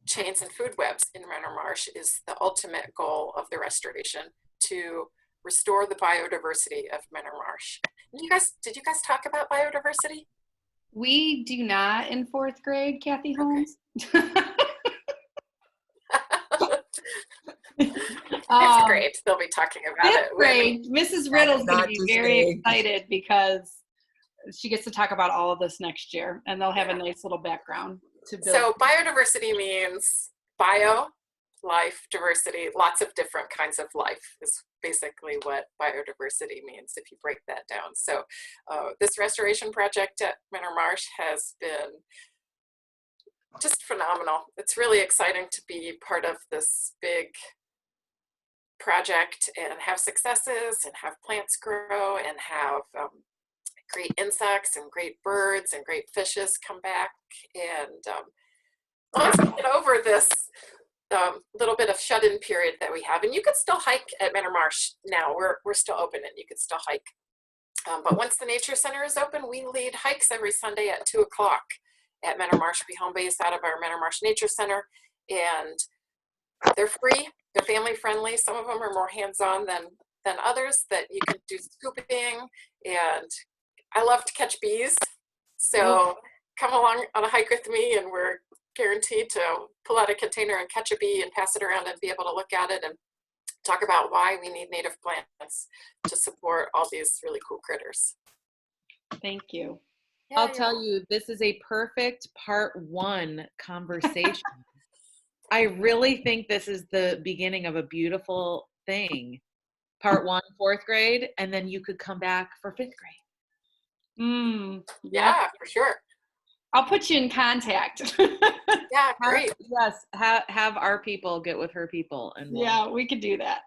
chains and food webs in Mentor Marsh is the ultimate goal of the restoration, to restore the biodiversity of Mentor Marsh. Did you guys talk about biodiversity? We do not in 4th grade, Kathy Holmes. Fifth grade, they'll be talking about it. 5th grade, Mrs. Riddle's going to be very excited because she gets to talk about all of this next year, and they'll have a nice little background to build. So biodiversity means bio, life, diversity, lots of different kinds of life is basically what biodiversity means if you break that down. So this restoration project at Mentor Marsh has been just phenomenal. It's really exciting to be part of this big project and have successes and have plants grow and have great insects and great birds and great fishes come back. And once we get over this little bit of shut-in period that we have, and you could still hike at Mentor Marsh now, we're still open and you could still hike. But once the Nature Center is open, we lead hikes every Sunday at 2 o'clock at Mentor Marsh. We home base out of our Mentor Marsh Nature Center, and they're free, they're family friendly. Some of them are more hands-on than others, that you can do scooping, and I love to catch bees. So come along on a hike with me and we're guaranteed to pull out a container and catch a bee and pass it around and be able to look at it and talk about why we need native plants to support all these really cool critters. Thank you. Yeah, I'll tell you, this is a perfect part 1 conversation. I really think this is the beginning of a beautiful thing. Part 1, 4th grade, and then you could come back for 5th grade. Yeah, for sure. I'll put you in contact. Yeah, great. Yes, have our people get with her people. And yeah, we could do that.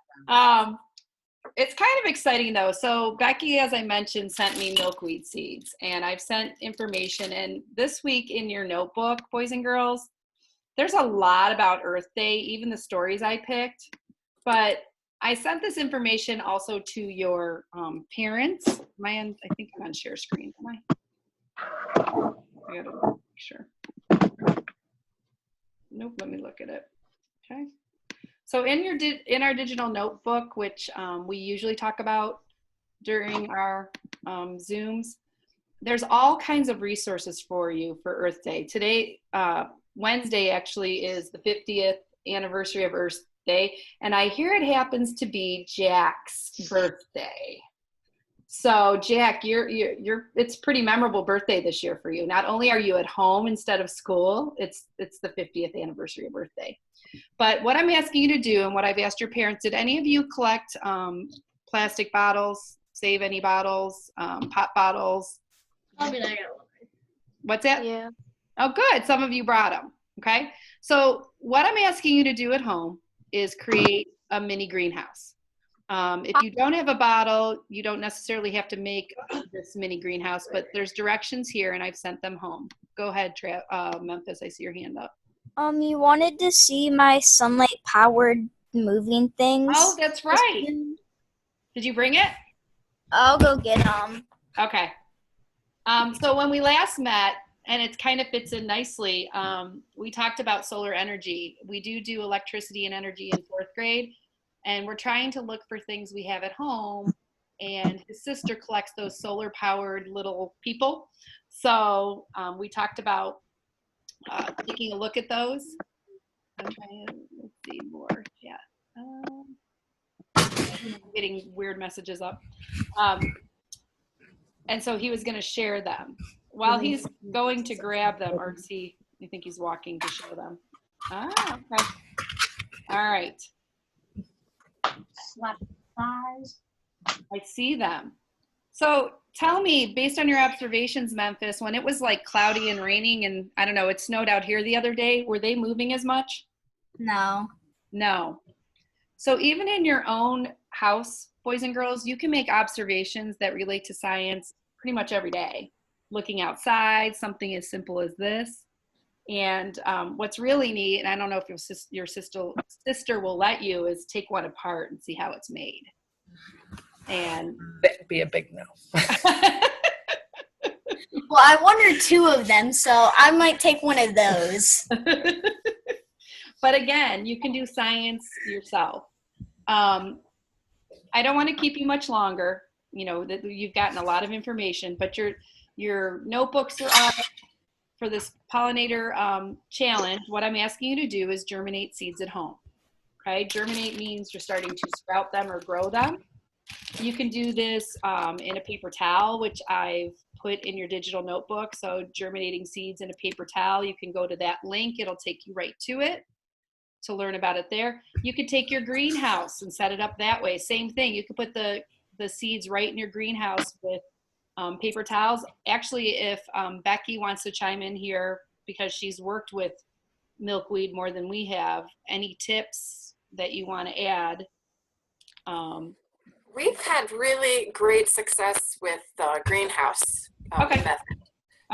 It's kind of exciting though. So Becky, as I mentioned, sent me milkweed seeds, and I've sent information. And this week in your notebook, boys and girls, there's a lot about Earth Day, even the stories I picked. But I sent this information also to your parents. I think I'm on share screen, am I? I gotta make sure. Nope, let me look at it. Okay. So in our digital notebook, which we usually talk about during our Zooms, there's all kinds of resources for you for Earth Day. Today, Wednesday actually is the 50th anniversary of Earth Day, and I hear it happens to be Jack's birthday. So Jack, it's a pretty memorable birthday this year for you. Not only are you at home instead of school, it's the 50th anniversary of Earth Day. But what I'm asking you to do, and what I've asked your parents, did any of you collect plastic bottles, save any bottles, pop bottles? I mean, I got one. What's that? Yeah. Oh, good. Some of you brought them. Okay. So what I'm asking you to do at home is create a mini greenhouse. If you don't have a bottle, you don't necessarily have to make this mini greenhouse, but there's directions here and I've sent them home. Go ahead, Memphis. I see your hand up. You wanted to see my sunlight powered moving things. Oh, that's right. Did you bring it? I'll go get them. Okay. So when we last met, and it kind of fits in nicely, we talked about solar energy. We do electricity and energy in 4th grade, and we're trying to look for things we have at home, and his sister collects those solar powered little people. So we talked about taking a look at those. I'm trying to, let's see more, yeah. I'm getting weird messages up. And so he was gonna share them. While he's going to grab them, or see, I think he's walking to show them. Ah, okay. All right. I see them. So tell me, based on your observations, Memphis, when it was like cloudy and raining and I don't know, it snowed out here the other day, were they moving as much? No. No. So even in your own house, boys and girls, you can make observations that relate to science pretty much every day. Looking outside, something as simple as this. And what's really neat, and I don't know if your sister will let you, is take one apart and see how it's made. And that'd be a big no. Well, I wanted 2 of them, so I might take one of those. But again, you can do science yourself. I don't want to keep you much longer. You know, that you've gotten a lot of information, but your notebooks are up for this pollinator challenge. What I'm asking you to do is germinate seeds at home. Okay, germinate means you're starting to sprout them or grow them. You can do this in a paper towel, which I've put in your digital notebook. So germinating seeds in a paper towel, you can go to that link. It'll take you right to it to learn about it there. You could take your greenhouse and set it up that way. Same thing. You could put the seeds right in your greenhouse with paper towels. Actually, if Becky wants to chime in here because she's worked with milkweed more than we have, any tips that you want to add? We've had really great success with the greenhouse method.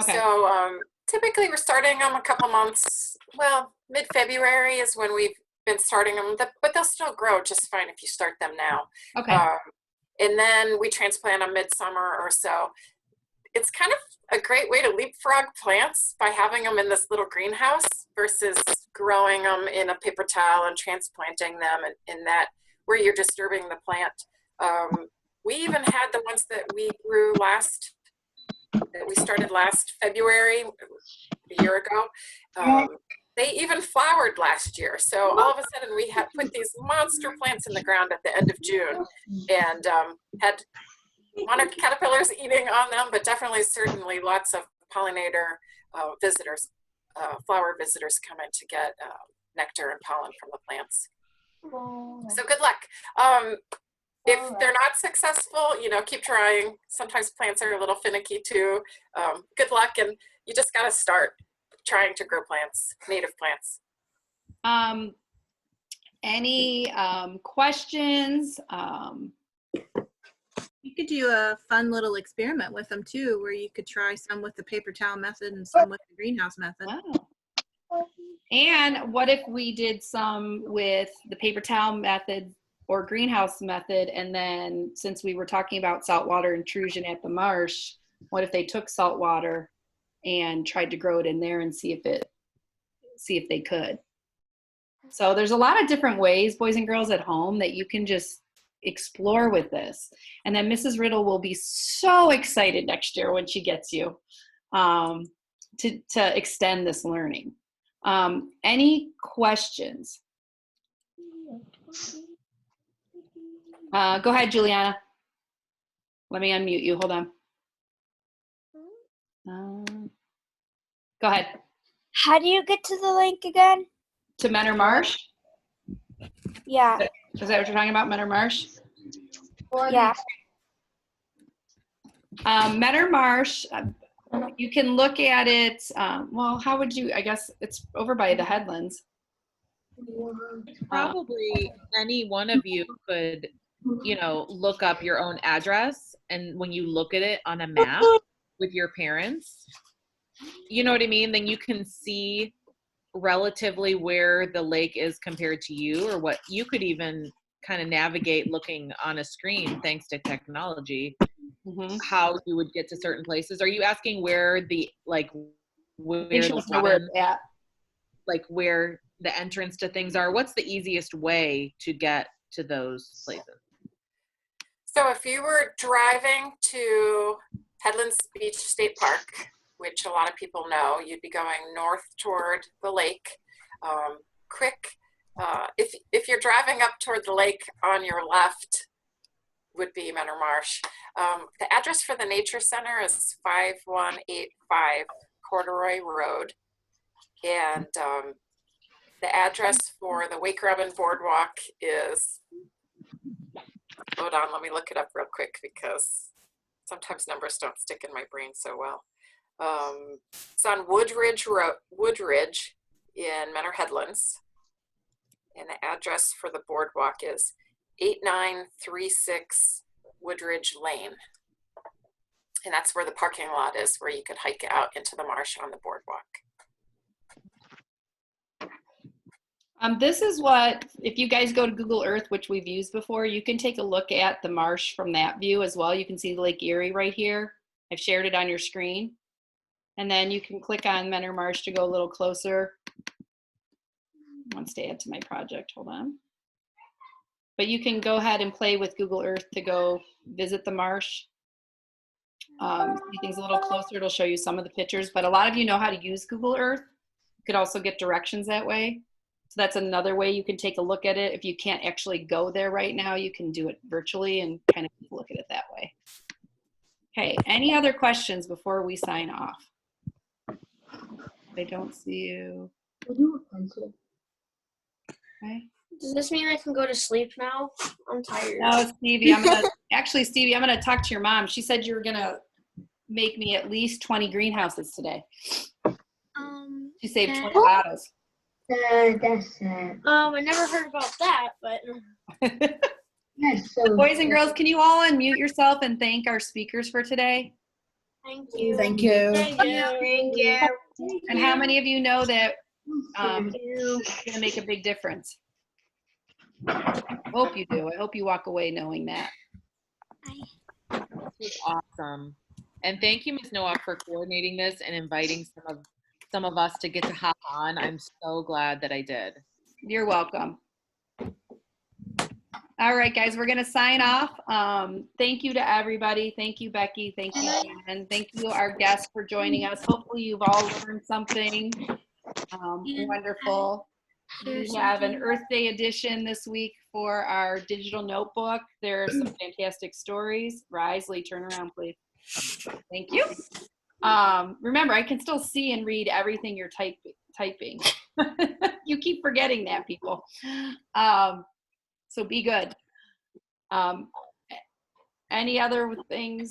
Okay. So typically we're starting them a couple months, well, mid-February is when we've been starting them, but they'll still grow just fine if you start them now. Okay. And then we transplant them midsummer or so. It's kind of a great way to leapfrog plants by having them in this little greenhouse versus growing them in a paper towel and transplanting them in that where you're disturbing the plant. We even had the ones that we grew that we started last February, a year ago. They even flowered last year. So all of a sudden we had put these monster plants in the ground at the end of June and had monarch caterpillars eating on them, but certainly lots of pollinator visitors, flower visitors come in to get nectar and pollen from the plants. So good luck. If they're not successful, keep trying. Sometimes plants are a little finicky too. Good luck, and you just got to start trying to grow plants, native plants. Any questions? You could do a fun little experiment with them too, where you could try some with the paper towel method and some with the greenhouse method. Wow. And what if we did some with the paper towel method or greenhouse method, and then since we were talking about saltwater intrusion at the marsh, what if they took salt water and tried to grow it in there and see if they could? So there's a lot of different ways, boys and girls at home, that you can just explore with this. And then Mrs. Riddle will be so excited next year when she gets you to extend this learning. Any questions? Go ahead, Juliana. Let me unmute you. Hold on. Go ahead. How do you get to the link again? To Mentor Marsh? Yeah. Is that what you're talking about, Mentor Marsh? Yeah. Mentor Marsh, you can look at it, well, how would you, I guess it's over by the Headlands. Probably any one of you could, you know, look up your own address, and when you look at it on a map with your parents, you know what I mean? Then you can see relatively where the lake is compared to you, or what you could even kind of navigate looking on a screen thanks to technology, how you would get to certain places. Are you asking where the, like, where the bottom, like where the entrance to things are? What's the easiest way to get to those places? So if you were driving to Headlands Beach State Park, which a lot of people know, you'd be going north toward the lake. Crick, if you're driving up toward the lake, on your left would be Mentor Marsh. The address for the Nature Center is 5185 Corduroy Road. And the address for the Wake Robin Boardwalk is, hold on, let me look it up real quick because sometimes numbers don't stick in my brain so well. It's on Woodridge Road, Woodridge in Mentor Headlands. And the address for the boardwalk is 8936 Woodridge Lane. And that's where the parking lot is, where you could hike out into the marsh on the boardwalk. This is what, if you guys go to Google Earth, which we've used before, you can take a look at the marsh from that view as well. You can see Lake Erie right here. I've shared it on your screen. And then you can click on Mentor Marsh to go a little closer. Wants to add to my project, hold on. But you can go ahead and play with Google Earth to go visit the marsh. See things a little closer, it'll show you some of the pictures, but a lot of you know how to use Google Earth. You could also get directions that way. So that's another way you can take a look at it. If you can't actually go there right now, you can do it virtually and kind of look at it that way. Okay, any other questions before we sign off? I don't see you. Okay. Does this mean I can go to sleep now? I'm tired. No, Stevie, I'm gonna actually, Stevie, I'm gonna talk to your mom. She said you were gonna make me at least 20 greenhouses today. She saved 20 bottles. That's sad. I never heard about that, but. So boys and girls, can you all unmute yourself and thank our speakers for today? Thank you. Thank you. Thank you. Thank you. And how many of you know that it's gonna make a big difference? I hope you do. I hope you walk away knowing that. This was awesome. And thank you, Ms. Nowak, for coordinating this and inviting some of us to get to hop on. I'm so glad that I did. You're welcome. All right, guys, we're gonna sign off. Thank you to everybody. Thank you, Becky. Thank you, and thank you, our guests, for joining us. Hopefully you've all learned something wonderful. We have an Earth Day edition this week for our digital notebook. There are some fantastic stories. Risley, turn around, please. Thank you. Remember, I can still see and read everything you're typing. You keep forgetting that, people. So be good. Any other things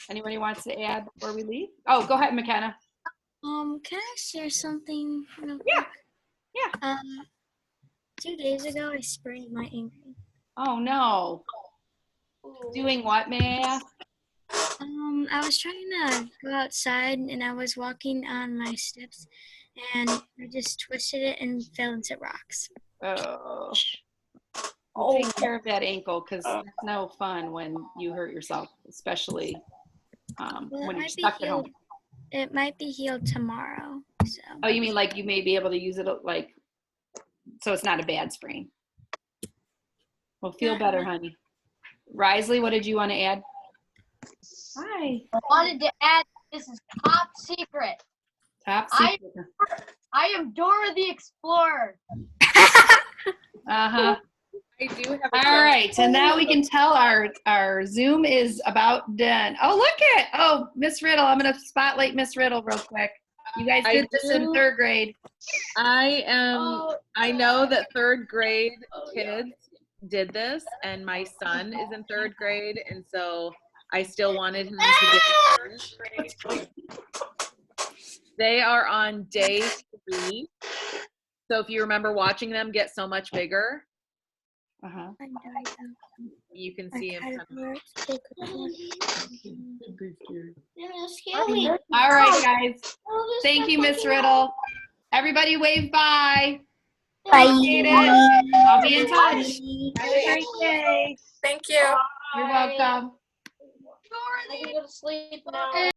anybody wants to add before we leave? Oh, go ahead, McKenna. Can I share something real quick? Yeah. Yeah. 2 days ago, I sprained my ankle. Oh no. Doing what, may I ask? I was trying to go outside and I was walking on my steps and I just twisted it and fell into rocks. Oh. Well, take care of that ankle because it's no fun when you hurt yourself, especially when you're stuck at home. It might be healed tomorrow. So. Oh, you mean like you may be able to use it like, so it's not a bad sprain? Well, feel better, honey. Risley, what did you want to add? Hi. I wanted to add, this is top secret. Top secret. I am Dora the Explorer. Uh-huh. I do have all right, and now we can tell our Zoom is about done. Oh, look at, oh, Miss Riddle. I'm going to spotlight Miss Riddle real quick. You guys I did this in do. 3rd grade. I know that 3rd grade kids did this, and my son is in 3rd grade, and so I still wanted him to get. They are on day 3. So if you remember watching them get so much bigger, you can see him. All right, guys. Thank you, Miss Riddle. Everybody wave bye. Bye. Appreciate it. I'll be in touch. Have a great day. Thank you. You're welcome. I can go to sleep now.